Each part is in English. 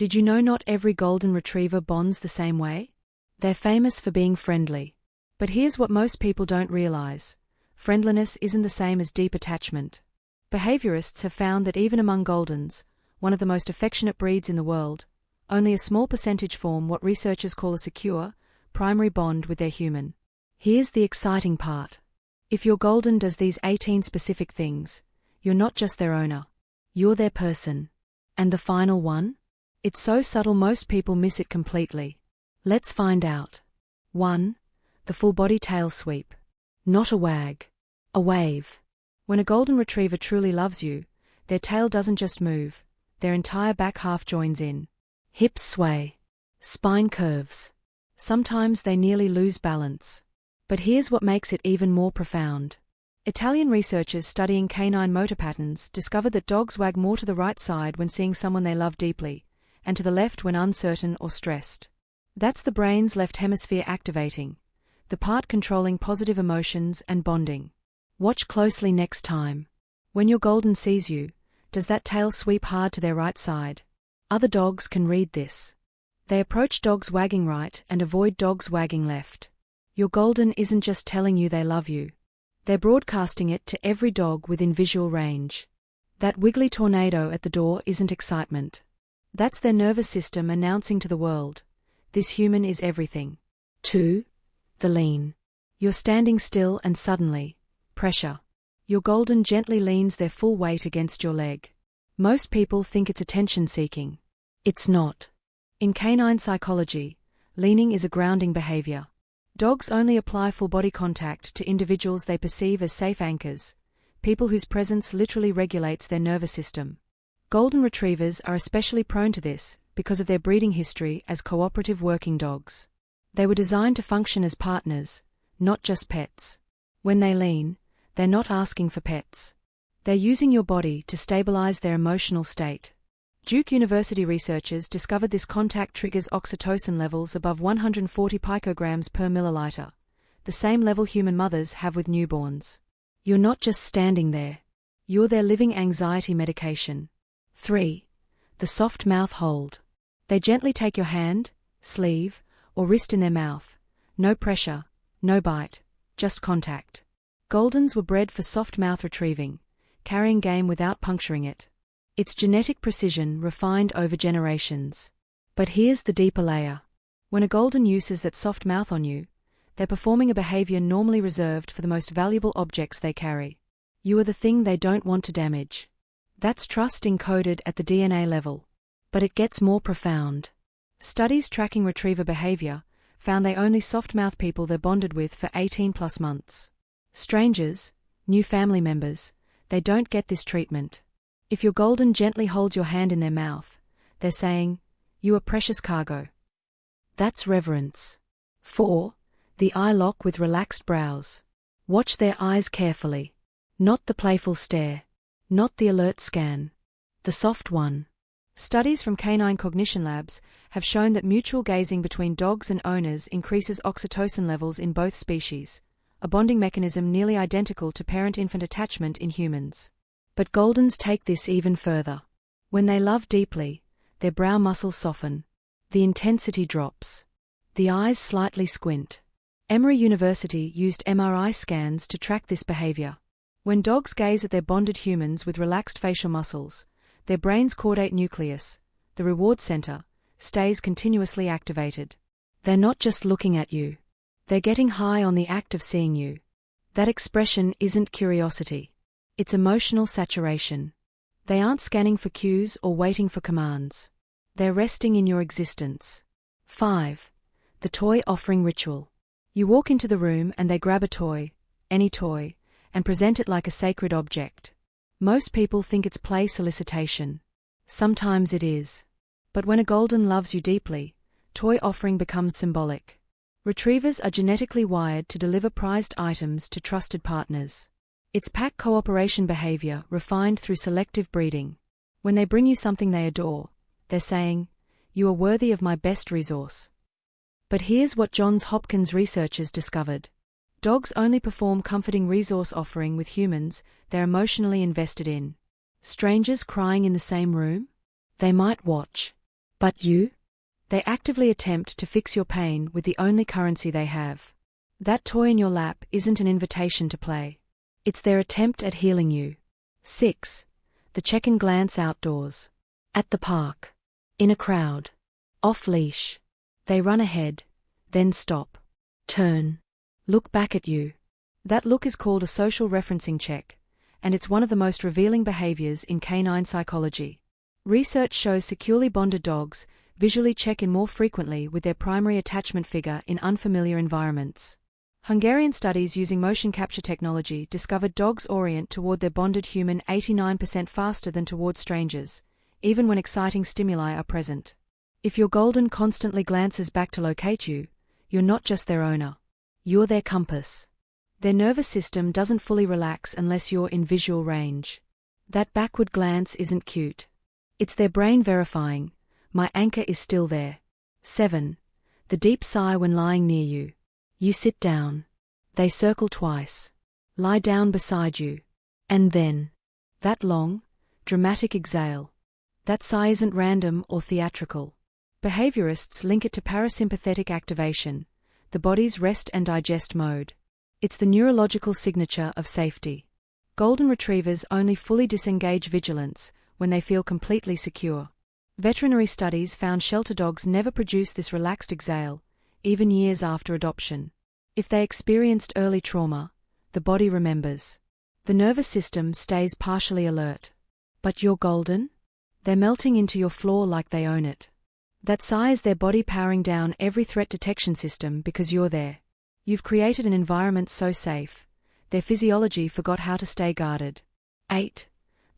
Did you know not every golden retriever bonds the same way? They're famous for being friendly. But here's what most people don't realize. Friendliness isn't the same as deep attachment. Behaviorists have found that even among Goldens, one of the most affectionate breeds in the world, only a small percentage form what researchers call a secure, primary bond with their human. Here's the exciting part. If your Golden does these 18 specific things, you're not just their owner. You're their person. And the final one? It's so subtle most people miss it completely. Let's find out. 1. The full body tail sweep. Not a wag. A wave. When a golden retriever truly loves you, their tail doesn't just move, their entire back half joins in. Hips sway. Spine curves. Sometimes they nearly lose balance. But here's what makes it even more profound. Italian researchers studying canine motor patterns discovered that dogs wag more to the right side when seeing someone they love deeply, and to the left when uncertain or stressed. That's the brain's left hemisphere activating, the part controlling positive emotions and bonding. Watch closely next time. When your Golden sees you, does that tail sweep hard to their right side? Other dogs can read this. They approach dogs wagging right and avoid dogs wagging left. Your Golden isn't just telling you they love you. They're broadcasting it to every dog within visual range. That wiggly tornado at the door isn't excitement. That's their nervous system announcing to the world, this human is everything. 2. The lean. You're standing still and suddenly, pressure. Your Golden gently leans their full weight against your leg. Most people think it's attention-seeking. It's not. In canine psychology, leaning is a grounding behavior. Dogs only apply full body contact to individuals they perceive as safe anchors, people whose presence literally regulates their nervous system. Golden retrievers are especially prone to this because of their breeding history as cooperative working dogs. They were designed to function as partners, not just pets. When they lean, they're not asking for pets. They're using your body to stabilize their emotional state. Duke University researchers discovered this contact triggers oxytocin levels above 140 picograms per milliliter, the same level human mothers have with newborns. You're not just standing there. You're their living anxiety medication. 3. The soft mouth hold. They gently take your hand, sleeve, or wrist in their mouth. No pressure, no bite, just contact. Goldens were bred for soft mouth retrieving, carrying game without puncturing it. It's genetic precision refined over generations. But here's the deeper layer. When a Golden uses that soft mouth on you, they're performing a behavior normally reserved for the most valuable objects they carry. You are the thing they don't want to damage. That's trust encoded at the DNA level. But it gets more profound. Studies tracking retriever behavior found they only soft-mouth people they're bonded with for 18+ months. Strangers, new family members, they don't get this treatment. If your Golden gently holds your hand in their mouth, they're saying, "You are precious cargo." That's reverence. 4. The eye lock with relaxed brows. Watch their eyes carefully. Not the playful stare. Not the alert scan. The soft one. Studies from canine cognition labs have shown that mutual gazing between dogs and owners increases oxytocin levels in both species, a bonding mechanism nearly identical to parent-infant attachment in humans. But Goldens take this even further. When they love deeply, their brow muscles soften. The intensity drops. The eyes slightly squint. Emory University used MRI scans to track this behavior. When dogs gaze at their bonded humans with relaxed facial muscles, their brain's caudate nucleus, the reward center, stays continuously activated. They're not just looking at you. They're getting high on the act of seeing you. That expression isn't curiosity. It's emotional saturation. They aren't scanning for cues or waiting for commands. They're resting in your existence. 5. The toy offering ritual. You walk into the room and they grab a toy, any toy, and present it like a sacred object. Most people think it's play solicitation. Sometimes it is. But when a Golden loves you deeply, toy offering becomes symbolic. Retrievers are genetically wired to deliver prized items to trusted partners. It's pack cooperation behavior refined through selective breeding. When they bring you something they adore, they're saying, "You are worthy of my best resource." But here's what Johns Hopkins researchers discovered. Dogs only perform comforting resource offering with humans they're emotionally invested in. Strangers crying in the same room? They might watch. But you? They actively attempt to fix your pain with the only currency they have. That toy in your lap isn't an invitation to play. It's their attempt at healing you. 6. The check and glance outdoors. At the park. In a crowd. Off-leash. They run ahead, then stop. Turn. Look back at you. That look is called a social referencing check, and it's one of the most revealing behaviors in canine psychology. Research shows securely bonded dogs visually check in more frequently with their primary attachment figure in unfamiliar environments. Hungarian studies using motion capture technology discovered dogs orient toward their bonded human 89% faster than toward strangers, even when exciting stimuli are present. If your golden constantly glances back to locate you, you're not just their owner. You're their compass. Their nervous system doesn't fully relax unless you're in visual range. That backward glance isn't cute. It's their brain verifying, my anchor is still there. 7. The deep sigh when lying near you. You sit down. They circle twice. Lie down beside you. And then, that long, dramatic exhale. That sigh isn't random or theatrical. Behaviorists link it to parasympathetic activation, the body's rest and digest mode. It's the neurological signature of safety. Golden retrievers only fully disengage vigilance when they feel completely secure. Veterinary studies found shelter dogs never produce this relaxed exhale, even years after adoption. If they experienced early trauma, the body remembers. The nervous system stays partially alert. But you're golden? They're melting into your floor like they own it. That sigh is their body powering down every threat detection system because you're there. You've created an environment so safe, their physiology forgot how to stay guarded. 8.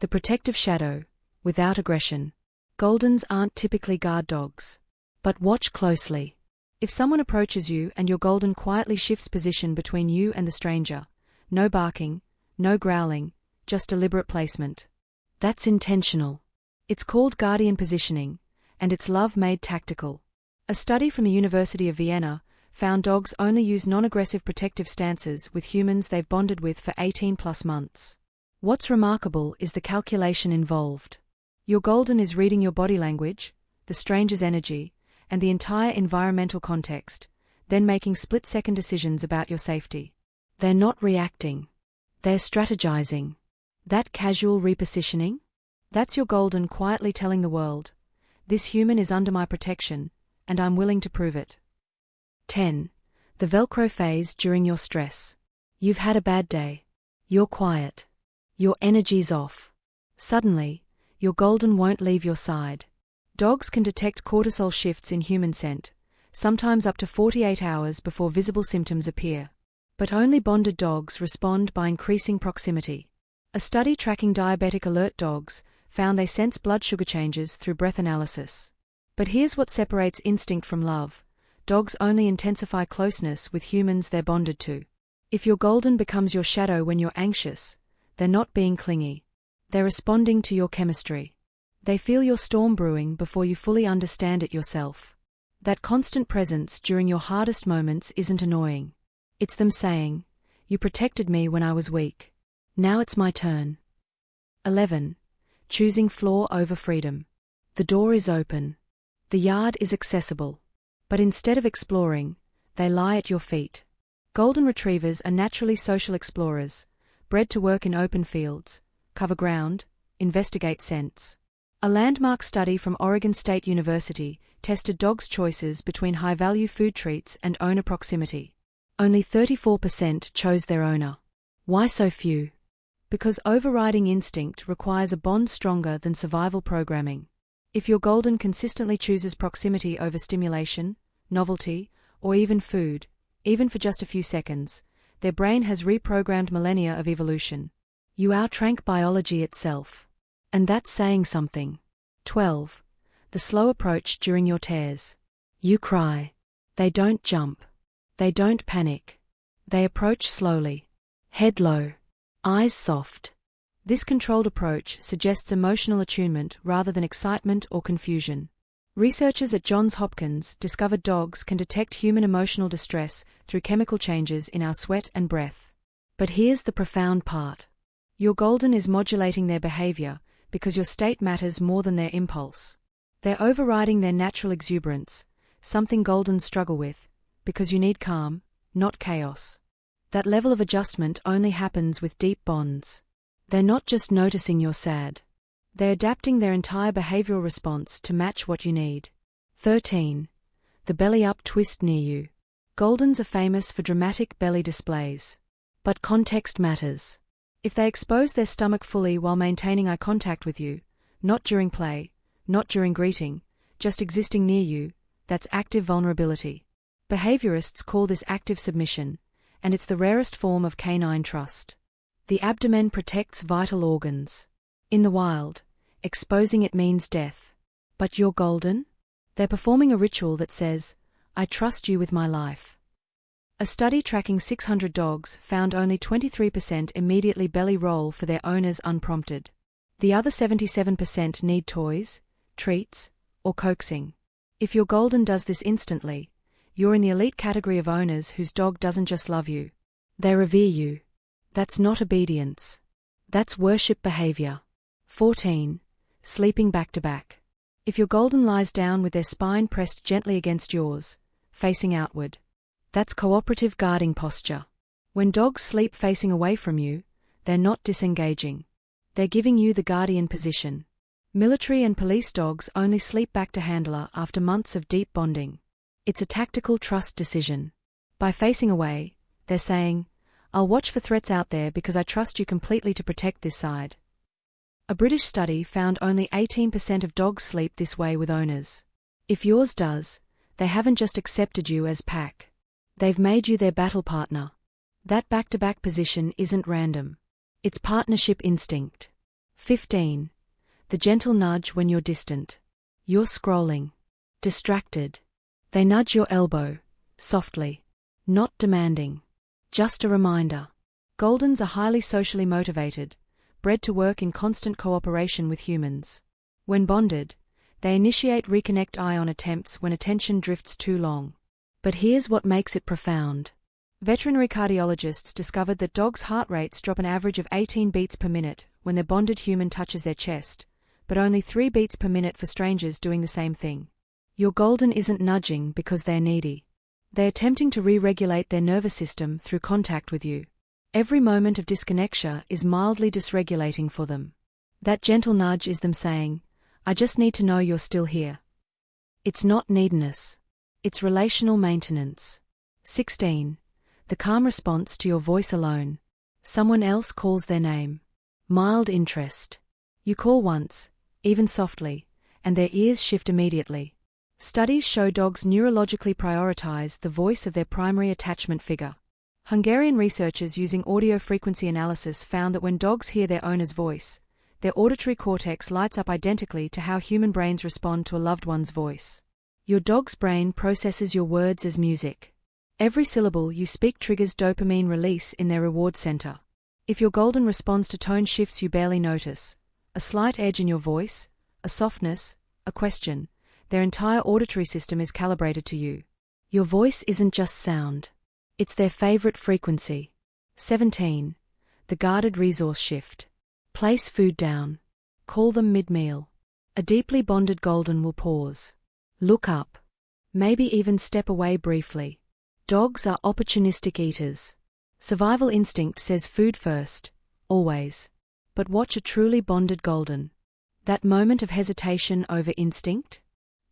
The protective shadow, without aggression. Goldens aren't typically guard dogs. But watch closely. If someone approaches you and your golden quietly shifts position between you and the stranger, no barking, no growling, just deliberate placement. That's intentional. It's called guardian positioning, and it's love made tactical. A study from the University of Vienna found dogs only use non-aggressive protective stances with humans they've bonded with for 18+ months. What's remarkable is the calculation involved. Your golden is reading your body language, the stranger's energy, and the entire environmental context, then making split-second decisions about your safety. They're not reacting. They're strategizing. That casual repositioning? That's your golden quietly telling the world, this human is under my protection, and I'm willing to prove it. 10. The Velcro phase during your stress. You've had a bad day. You're quiet. Your energy's off. Suddenly, your golden won't leave your side. Dogs can detect cortisol shifts in human scent, sometimes up to 48 hours before visible symptoms appear. But only bonded dogs respond by increasing proximity. A study tracking diabetic alert dogs found they sense blood sugar changes through breath analysis. But here's what separates instinct from love. Dogs only intensify closeness with humans they're bonded to. If your golden becomes your shadow when you're anxious, they're not being clingy. They're responding to your chemistry. They feel your storm brewing before you fully understand it yourself. That constant presence during your hardest moments isn't annoying. It's them saying, you protected me when I was weak. Now it's my turn. 11. Choosing floor over freedom. The door is open. The yard is accessible. But instead of exploring, they lie at your feet. Golden retrievers are naturally social explorers, bred to work in open fields, cover ground, investigate scents. A landmark study from Oregon State University tested dogs' choices between high-value food treats and owner proximity. Only 34% chose their owner. Why so few? Because overriding instinct requires a bond stronger than survival programming. If your golden consistently chooses proximity over stimulation, novelty, or even food, even for just a few seconds, their brain has reprogrammed millennia of evolution. You outrank biology itself. And that's saying something. 12. The slow approach during your tears. You cry. They don't jump. They don't panic. They approach slowly. Head low. Eyes soft. This controlled approach suggests emotional attunement rather than excitement or confusion. Researchers at Johns Hopkins discovered dogs can detect human emotional distress through chemical changes in our sweat and breath. But here's the profound part. Your golden is modulating their behavior because your state matters more than their impulse. They're overriding their natural exuberance, something Goldens struggle with, because you need calm, not chaos. That level of adjustment only happens with deep bonds. They're not just noticing you're sad. They're adapting their entire behavioral response to match what you need. 13. The belly-up twist near you. Goldens are famous for dramatic belly displays. But context matters. If they expose their stomach fully while maintaining eye contact with you, not during play, not during greeting, just existing near you, that's active vulnerability. Behaviorists call this active submission, and it's the rarest form of canine trust. The abdomen protects vital organs. In the wild, exposing it means death. But you're golden? They're performing a ritual that says, I trust you with my life. A study tracking 600 dogs found only 23% immediately belly roll for their owners unprompted. The other 77% need toys, treats, or coaxing. If your golden does this instantly, you're in the elite category of owners whose dog doesn't just love you. They revere you. That's not obedience. That's worship behavior. 14. Sleeping back to back. If your golden lies down with their spine pressed gently against yours, facing outward, that's cooperative guarding posture. When dogs sleep facing away from you, they're not disengaging. They're giving you the guardian position. Military and police dogs only sleep back to handler after months of deep bonding. It's a tactical trust decision. By facing away, they're saying, I'll watch for threats out there because I trust you completely to protect this side. A British study found only 18% of dogs sleep this way with owners. If yours does, they haven't just accepted you as pack. They've made you their battle partner. That back-to-back position isn't random. It's partnership instinct. 15. The gentle nudge when you're distant. You're scrolling. Distracted. They nudge your elbow, softly. Not demanding. Just a reminder. Goldens are highly socially motivated, bred to work in constant cooperation with humans. When bonded, they initiate reconnect eye-on attempts when attention drifts too long. But here's what makes it profound. Veterinary cardiologists discovered that dogs' heart rates drop an average of 18 beats per minute when their bonded human touches their chest, but only 3 beats per minute for strangers doing the same thing. Your golden isn't nudging because they're needy. They're attempting to re-regulate their nervous system through contact with you. Every moment of disconnection is mildly dysregulating for them. That gentle nudge is them saying, I just need to know you're still here. It's not neediness. It's relational maintenance. 16. The calm response to your voice alone. Someone else calls their name. Mild interest. You call once, even softly, and their ears shift immediately. Studies show dogs neurologically prioritize the voice of their primary attachment figure. Hungarian researchers using audio frequency analysis found that when dogs hear their owner's voice, their auditory cortex lights up identically to how human brains respond to a loved one's voice. Your dog's brain processes your words as music. Every syllable you speak triggers dopamine release in their reward center. If your golden responds to tone shifts you barely notice, a slight edge in your voice, a softness, a question, their entire auditory system is calibrated to you. Your voice isn't just sound. It's their favorite frequency. 17. The guarded resource shift. Place food down. Call them mid-meal. A deeply bonded golden will pause. Look up. Maybe even step away briefly. Dogs are opportunistic eaters. Survival instinct says food first, always. But watch a truly bonded golden. That moment of hesitation over instinct?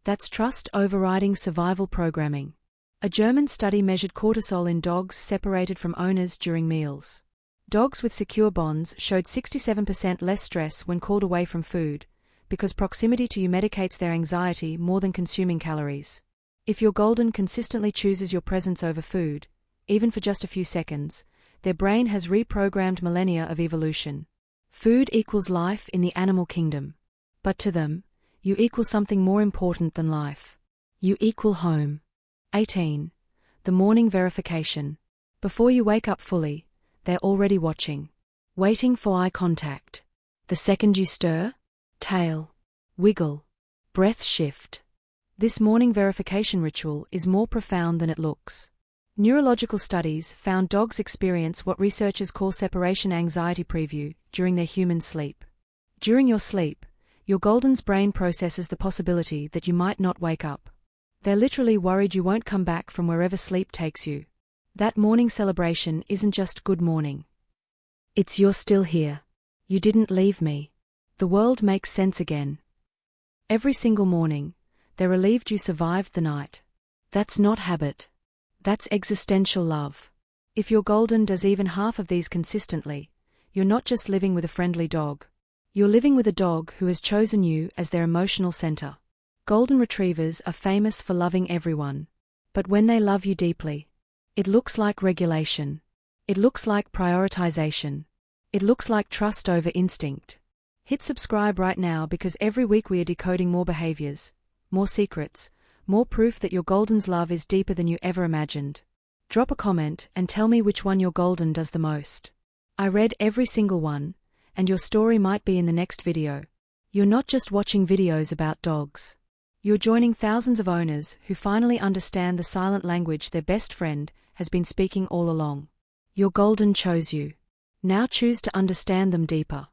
That's trust overriding survival programming. A German study measured cortisol in dogs separated from owners during meals. Dogs with secure bonds showed 67% less stress when called away from food, because proximity to you medicates their anxiety more than consuming calories. If your golden consistently chooses your presence over food, even for just a few seconds, their brain has reprogrammed millennia of evolution. Food equals life in the animal kingdom. But to them, you equal something more important than life. You equal home. 18. The morning verification. Before you wake up fully, they're already watching. Waiting for eye contact. The second you stir, tail, wiggle, breath shift. This morning verification ritual is more profound than it looks. Neurological studies found dogs experience what researchers call separation anxiety preview during their human sleep. During your sleep, Your Golden's brain processes the possibility that you might not wake up. They're literally worried you won't come back from wherever sleep takes you. That morning celebration isn't just good morning. It's you're still here. You didn't leave me. The world makes sense again. Every single morning, they're relieved you survived the night. That's not habit. That's existential love. If your Golden does even half of these consistently, you're not just living with a friendly dog. You're living with a dog who has chosen you as their emotional center. Golden Retrievers are famous for loving everyone. But when they love you deeply, it looks like regulation. It looks like prioritization. It looks like trust over instinct. Hit subscribe right now because every week we are decoding more behaviors, more secrets, more proof that your Golden's love is deeper than you ever imagined. Drop a comment and tell me which one your Golden does the most. I read every single one, and your story might be in the next video. You're not just watching videos about dogs. You're joining thousands of owners who finally understand the silent language their best friend has been speaking all along. Your Golden chose you. Now choose to understand them deeper.